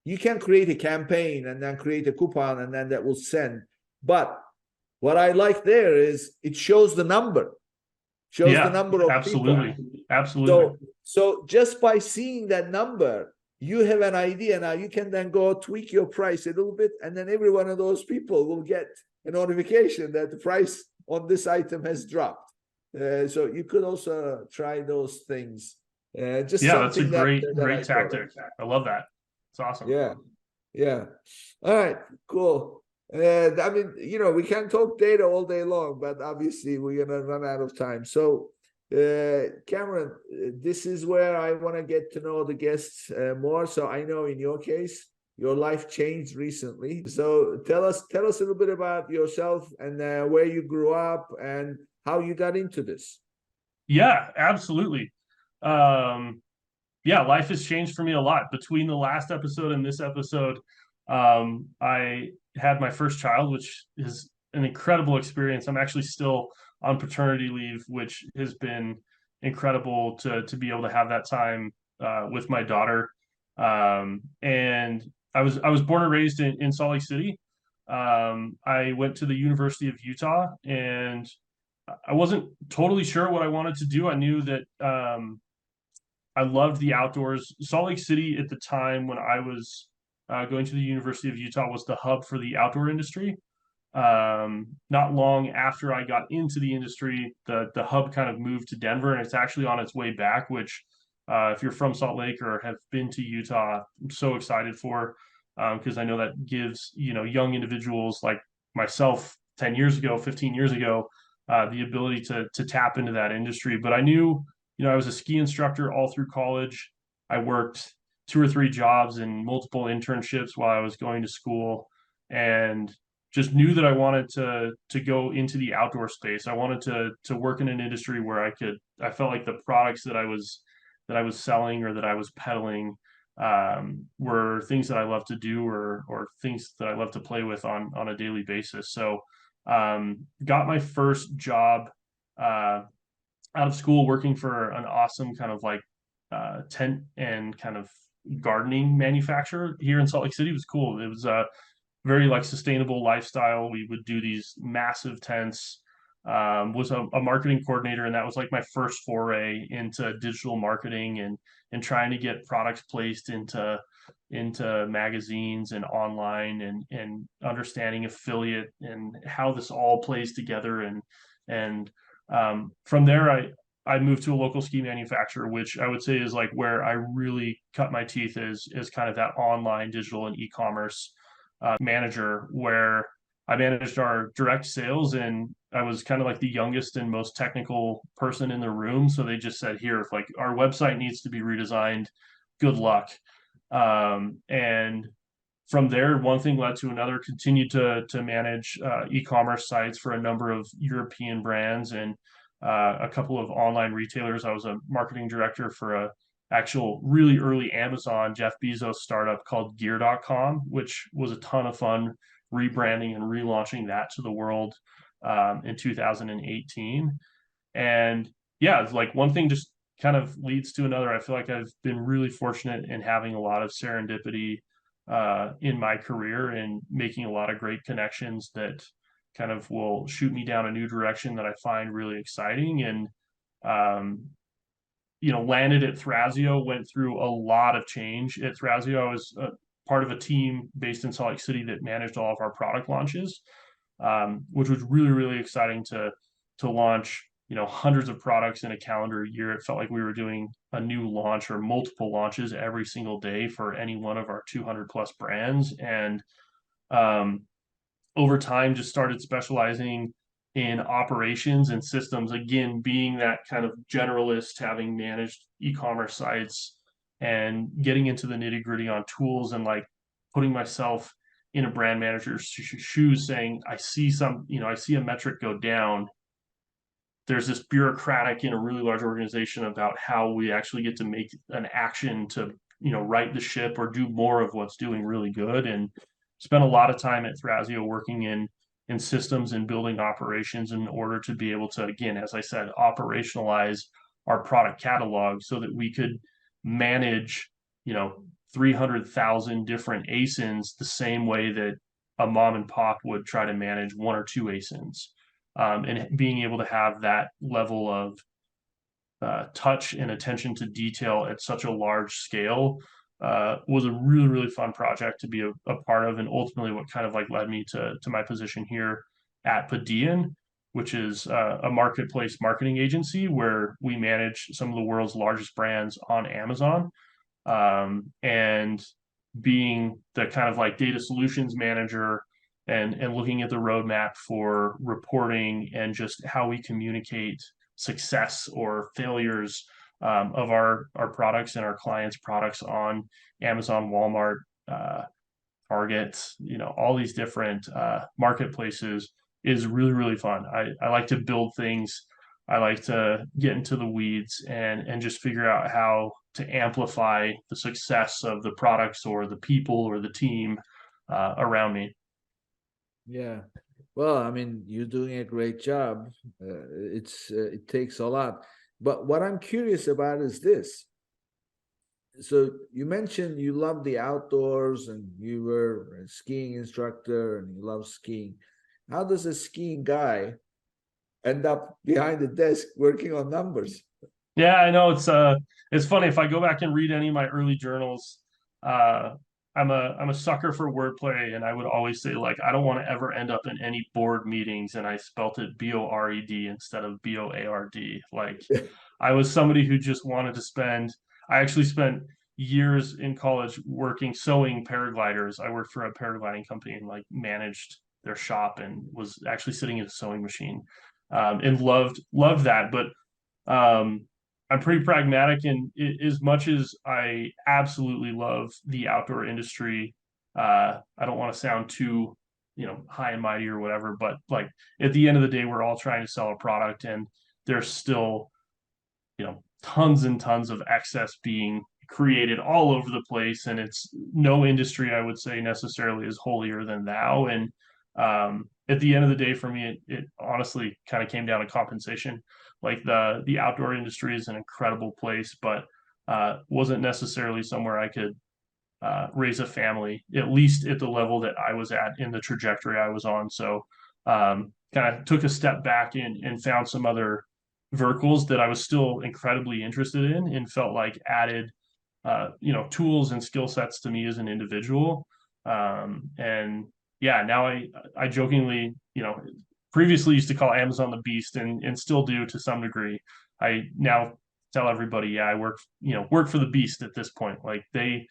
you can create a campaign and then create a coupon, and then that will send. But what I like there is it shows the number. Shows the number of absolutely people. Absolutely. So just by seeing that number, you have an idea. Now you can then go tweak your price a little bit, and then every one of those people will get a notification that the price on this item has dropped. So you could also try those things. Just that's a something great that I tactic. I love that. It's awesome. Yeah. Yeah. All right. Cool. I mean, we can talk data all day long, but obviously we're gonna run out of time. So, Cameron, this is where I want to get to know the guests more. So I know in your case, your life changed recently. So tell us a little bit about yourself and where you grew up and how you got into this. Yeah, absolutely. Um, yeah, life has changed for me a lot between the last episode and this episode. I had my first child, which is an incredible experience. I'm actually still on paternity leave, which has been incredible to be able to have that time with my daughter. And I was born and raised in Salt Lake City. I went to the University of Utah, and I wasn't totally sure what I wanted to do. I knew that I loved the outdoors. Salt Lake City at the time when I was going to the University of Utah was the hub for the outdoor industry. Not long after I got into the industry, the hub kind of moved to Denver, and it's actually on its way back. Which, if you're from Salt Lake or have been to Utah, I'm so excited for, because I know that gives young individuals like myself 10 years ago, 15 years ago, the ability to tap into that industry. But I knew, I was a ski instructor all through college. I worked 2 or 3 jobs and multiple internships while I was going to school, and just knew that I wanted to go into the outdoor space. I wanted to work in an industry where I felt like the products that I was selling or that I was peddling were things that I love to do, or things that I love to play with on a daily basis. So got my first job out of school working for an awesome kind of like tent and kind of gardening manufacturer here in Salt Lake City. It was cool. It was a very like sustainable lifestyle. We would do these massive tents. Was a marketing coordinator, and that was like my first foray into digital marketing and trying to get products placed into magazines and online, and understanding affiliate and how this all plays together. And from there, I moved to a local ski manufacturer, which I would say is like where I really cut my teeth, is kind of that online digital and e-commerce manager, where I managed our direct sales, and I was kind of like the youngest and most technical person in the room. So they just said, here, if like our website needs to be redesigned, good luck. And from there, one thing led to another. Continued to manage e-commerce sites for a number of European brands and a couple of online retailers. I was a marketing director for a actual really early Amazon Jeff Bezos startup called Gear.com, which was a ton of fun, rebranding and relaunching that to the world in 2018. And yeah, it's like one thing just kind of leads to another. I feel like I've been really fortunate in having a lot of serendipity in my career and making a lot of great connections that kind of will shoot me down a new direction that I find really exciting. And um, landed at Thrasio, went through a lot of change at Thrasio. I was part of a team based in Salt Lake City that managed all of our product launches, which was really, really exciting to launch, hundreds of products in a calendar year. It felt like we were doing a new launch or multiple launches every single day for any one of our 200 plus brands. And um, over time just started specializing in operations and systems, again being that kind of generalist, having managed e-commerce sites and getting into the nitty gritty on tools, and like putting myself in a brand manager's shoes, saying I see a metric go down. There's this bureaucratic in a really large organization about how we actually get to make an action to right the ship or do more of what's doing really good. And spent a lot of time at Thrasio working in systems and building operations in order to be able to, again, as I said, operationalize our product catalog so that we could manage 300,000 different ASINs the same way that a mom and pop would try to manage 1 or 2 ASINs. And being able to have that level of touch and attention to detail at such a large scale was a really, really fun project to be a part of, and ultimately what kind of like led me to my position here at Padian, which is a marketplace marketing agency where we manage some of the world's largest brands on Amazon. And being the kind of like data solutions manager and looking at the roadmap for reporting and just how we communicate success or failures of our products and our clients' products on Amazon, Walmart, Target, all these different marketplaces is really, really fun. I like to build things. I like to get into the weeds and just figure out how to amplify the success of the products or the people or the team around me. Yeah. Well, I mean, you're doing a great job. It takes a lot. But what I'm curious about is this. So you mentioned you love the outdoors and you were a skiing instructor and you love skiing. How does a skiing guy end up behind the desk working on numbers? Yeah, I know it's funny if I go back and read any of my early journals. Uh, I'm a sucker for wordplay, and I would always say like I don't want to ever end up in any board meetings, and I spelt it BORED instead of BOARD. Like I was somebody who just wanted to spend. I actually spent years in college working sewing paragliders. I worked for a paragliding company and like managed their shop and was actually sitting at a sewing machine, and loved that, but um, I'm pretty pragmatic, and as much as I absolutely love the outdoor industry, I don't want to sound too, high and mighty or whatever, but like at the end of the day, we're all trying to sell a product, and there's still, tons and tons of excess being created all over the place, and it's no industry I would say necessarily is holier than thou. And at the end of the day, for me, it honestly kind of came down to compensation. Like the outdoor industry is an incredible place, but wasn't necessarily somewhere I could raise a family, at least at the level that I was at in the trajectory I was on. So kind of took a step back and found some other verticals that I was still incredibly interested in and felt like added, tools and skill sets to me as an individual. And yeah, now I jokingly, previously used to call Amazon the beast and still do to some degree. I now tell everybody, yeah, I work for the beast at this point. Like they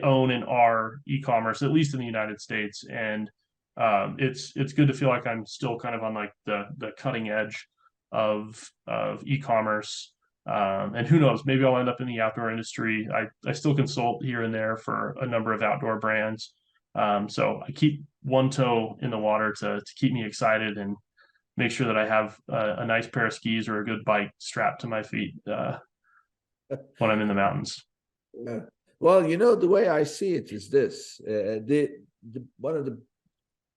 own and are e-commerce, at least in the United States. And it's good to feel like I'm still kind of on like the cutting edge of e-commerce. And who knows, maybe I'll end up in the outdoor industry. I still consult here and there for a number of outdoor brands. So I keep one toe in the water to keep me excited and make sure that I have a nice pair of skis or a good bike strapped to my feet when I'm in the mountains. Yeah. Well, the way I see it is this: one of the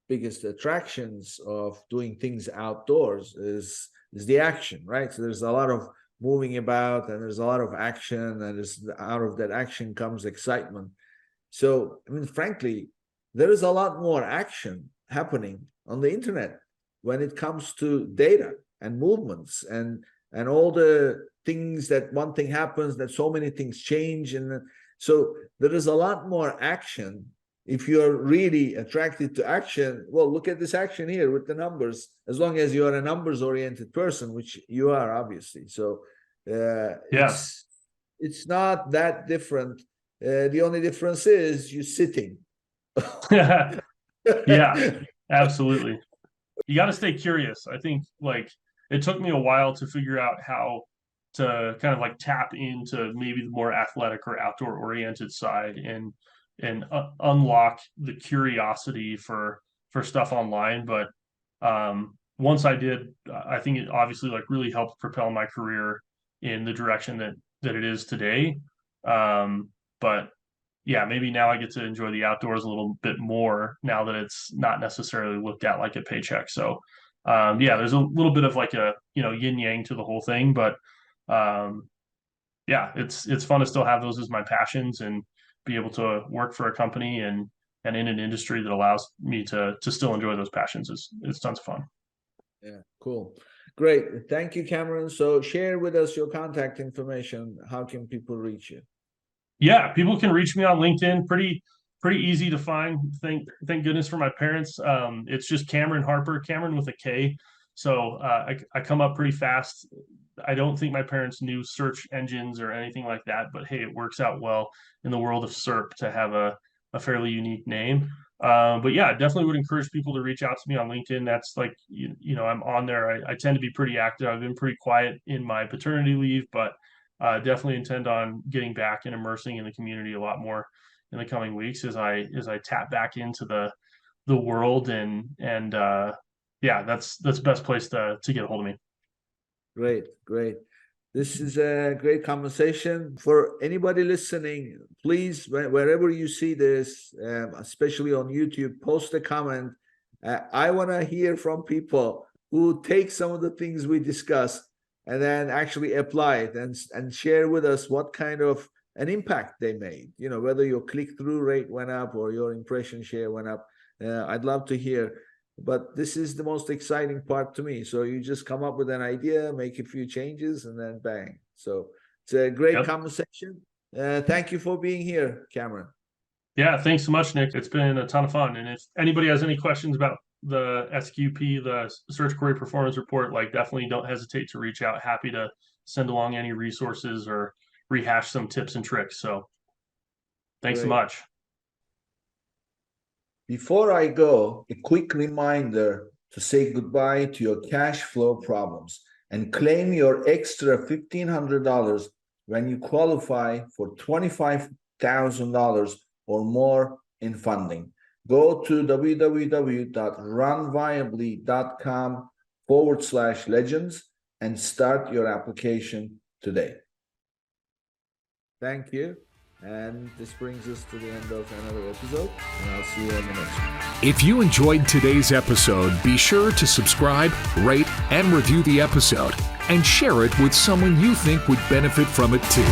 biggest attractions of doing things outdoors is the action, right? So there's a lot of moving about, and there's a lot of action, and out of that action comes excitement. So, I mean, frankly, there is a lot more action happening on the internet when it comes to data and movements and all the things that one thing happens, that so many things change. And so there is a lot more action. If you're really attracted to action, well, look at this action here with the numbers, as long as you're a numbers oriented person, which you are obviously. So Yeah. it's not that different. The only difference is you sitting. Yeah, absolutely. You got to stay curious. I think like it took me a while to figure out how to kind of like tap into maybe the more athletic or outdoor oriented side and unlock the curiosity for stuff online. But once I did, I think it obviously like really helped propel my career in the direction that it is today. But yeah, maybe now I get to enjoy the outdoors a little bit more now that it's not necessarily looked at like a paycheck. So, yeah, there's a little bit of like a, yin yang to the whole thing, but, yeah, it's fun to still have those as my passions and be able to work for a company and in an industry that allows me to still enjoy those passions is tons of fun. Yeah, cool. Great. Thank you, Kameron. So share with us your contact information. How can people reach you? Yeah, people can reach me on LinkedIn. Pretty easy to find. Thank goodness for my parents. It's just Kameron Harper, Cameron with a K. So I come up pretty fast. I don't think my parents knew search engines or anything like that, but hey, it works out well in the world of SERP to have a fairly unique name. But yeah, definitely would encourage people to reach out to me on LinkedIn. That's like, I'm on there. I tend to be pretty active. I've been pretty quiet in my paternity leave, but definitely intend on getting back and immersing in the community a lot more in the coming weeks as I tap back into the world and yeah, that's the best place to get a hold of me. Great. This is a great conversation. For anybody listening, please, wherever you see this, especially on YouTube, post a comment. I want to hear from people who take some of the things we discussed and then actually apply it and share with us what kind of an impact they made. Whether your click-through rate went up or your impression share went up. I'd love to hear. But this is the most exciting part to me. So you just come up with an idea, make a few changes, and then bang. So it's a great conversation. Thank you for being here, Kameron. Yeah, thanks so much, Nick. It's been a ton of fun. And if anybody has any questions about the SQP, the Search Query Performance Report, definitely don't hesitate to reach out. Happy to send along any resources or rehash some tips and tricks. So thanks so much. Before I go, a quick reminder to say goodbye to your cash flow problems and claim your extra $1,500 when you qualify for $25,000 or more in funding. Go to www.runviably.com/legends and start your application today. Thank you. And this brings us to the end of another episode, and I'll see you in the next one. If you enjoyed today's episode, be sure to subscribe, rate, and review the episode, and share it with someone you think would benefit from it too.